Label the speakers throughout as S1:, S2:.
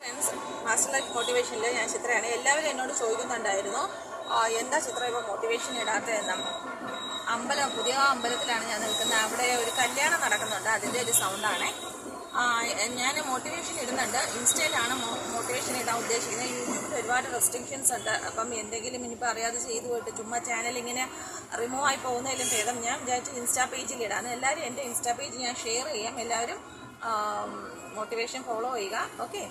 S1: Friends, master life മോട്ടിവേഷനിൽ ഞാൻ ചിത്രയാണ്. എല്ലാവരും എന്നോട് ചോദിക്കുന്നുണ്ടായിരുന്നു എന്താ ചിത്ര ഇപ്പോൾ മോട്ടിവേഷൻ ഇടാത്തതെന്ന്. പുതിയ അമ്പലത്തിലാണ് ഞാൻ നിൽക്കുന്നത്. അവിടെ ഒരു കല്യാണം നടക്കുന്നുണ്ട്, അതിൻ്റെ ഒരു സൗണ്ടാണ്. ഞാൻ മോട്ടിവേഷൻ ഇടുന്നുണ്ട്. ഇൻസ്റ്റയിലാണ് മോട്ടിവേഷൻ ഇടാൻ ഉദ്ദേശിക്കുന്നത്. യൂട്യൂബിൽ ഒരുപാട് റെസ്ട്രിക്ഷൻസ് ഉണ്ട്. അപ്പം എന്തെങ്കിലും ഇനിയിപ്പോൾ അറിയാതെ ചെയ്തു പോയിട്ട് ചുമ്മാ ചാനൽ ഇങ്ങനെ റിമൂവ് ആയി പോകുന്നതിലും ഭേദം ഞാൻ വിചാരിച്ചു ഇൻസ്റ്റാ പേജിൽ ഇടാന്ന്. എല്ലാവരും എൻ്റെ ഇൻസ്റ്റാ പേജ് ഞാൻ ഷെയർ ചെയ്യാം. എല്ലാവരും മോട്ടിവേഷൻ ഫോളോ ചെയ്യുക. ഓക്കെ.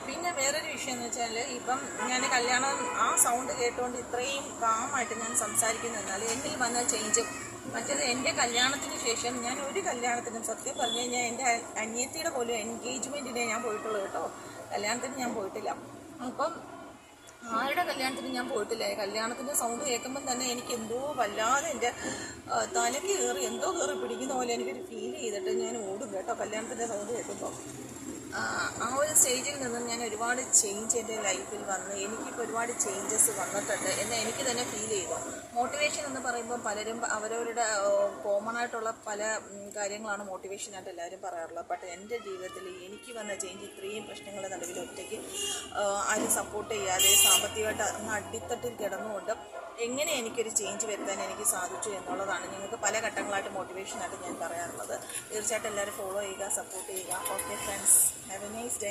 S1: പിന്നെ വേറൊരു വിഷയം എന്ന് വെച്ചാൽ, ഇപ്പം ഞാൻ കല്യാണം സൗണ്ട് കേട്ടുകൊണ്ട് ഇത്രയും കാമായിട്ട് ഞാൻ സംസാരിക്കുന്നതിനാൽ എന്നിൽ വന്ന ചേഞ്ചും മറ്റേത് എൻ്റെ കല്യാണത്തിന് ശേഷം ഞാൻ ഒരു കല്യാണത്തിനും സത്യം പറഞ്ഞു കഴിഞ്ഞാൽ എൻ്റെ അനിയത്തിയുടെ പോലും എൻഗേജ്മെൻറ്റിനെ ഞാൻ പോയിട്ടുള്ളൂ കേട്ടോ. കല്യാണത്തിന് ഞാൻ പോയിട്ടില്ല. അപ്പം ആരുടെ കല്യാണത്തിന് ഞാൻ പോയിട്ടില്ല. കല്യാണത്തിൻ്റെ സൗണ്ട് കേൾക്കുമ്പം തന്നെ എനിക്ക് എന്തോ വല്ലാതെ എൻ്റെ തലയ്ക്ക് എന്തോ കയറി പിടിക്കുന്ന പോലെ എനിക്കൊരു ഫീൽ ചെയ്തിട്ട് ഞാൻ ഓടും കേട്ടോ കല്യാണത്തിൻ്റെ സൗണ്ട് കേൾക്കുമ്പോൾ. ഒരു സ്റ്റേജിൽ നിന്നും ഞാൻ ഒരുപാട് ചേഞ്ച് എൻ്റെ ലൈഫിൽ വന്ന് എനിക്കിപ്പോൾ ഒരുപാട് ചേഞ്ചസ് വന്നിട്ടുണ്ട് എന്ന് എനിക്ക് തന്നെ ഫീൽ ചെയ്തു. മോട്ടിവേഷൻ എന്ന് പറയുമ്പോൾ പലരും അവരവരുടെ കോമൺ ആയിട്ടുള്ള പല കാര്യങ്ങളാണ് മോട്ടിവേഷനായിട്ട് എല്ലാവരും പറയാറുള്ളത്. ബട്ട് എൻ്റെ ജീവിതത്തിൽ എനിക്ക് വന്ന ചേഞ്ച് ഇത്രയും പ്രശ്നങ്ങളുടെ നടുവിൽ ഒറ്റയ്ക്ക് ആരും സപ്പോർട്ട് ചെയ്യാതെ സാമ്പത്തികമായിട്ട് അങ്ങ് അടിത്തട്ടിൽ കിടന്നുകൊണ്ട് എങ്ങനെ എനിക്കൊരു ചേഞ്ച് വരുത്താൻ എനിക്ക് സാധിച്ചു എന്നുള്ളതാണ് നിങ്ങൾക്ക് പല ഘട്ടങ്ങളായിട്ട് മോട്ടിവേഷനായിട്ട് ഞാൻ പറയാറുള്ളത്. തീർച്ചയായിട്ടും എല്ലാവരും ഫോളോ ചെയ്യുക, സപ്പോർട്ട് ചെയ്യുക. Okay friends, have A nice day.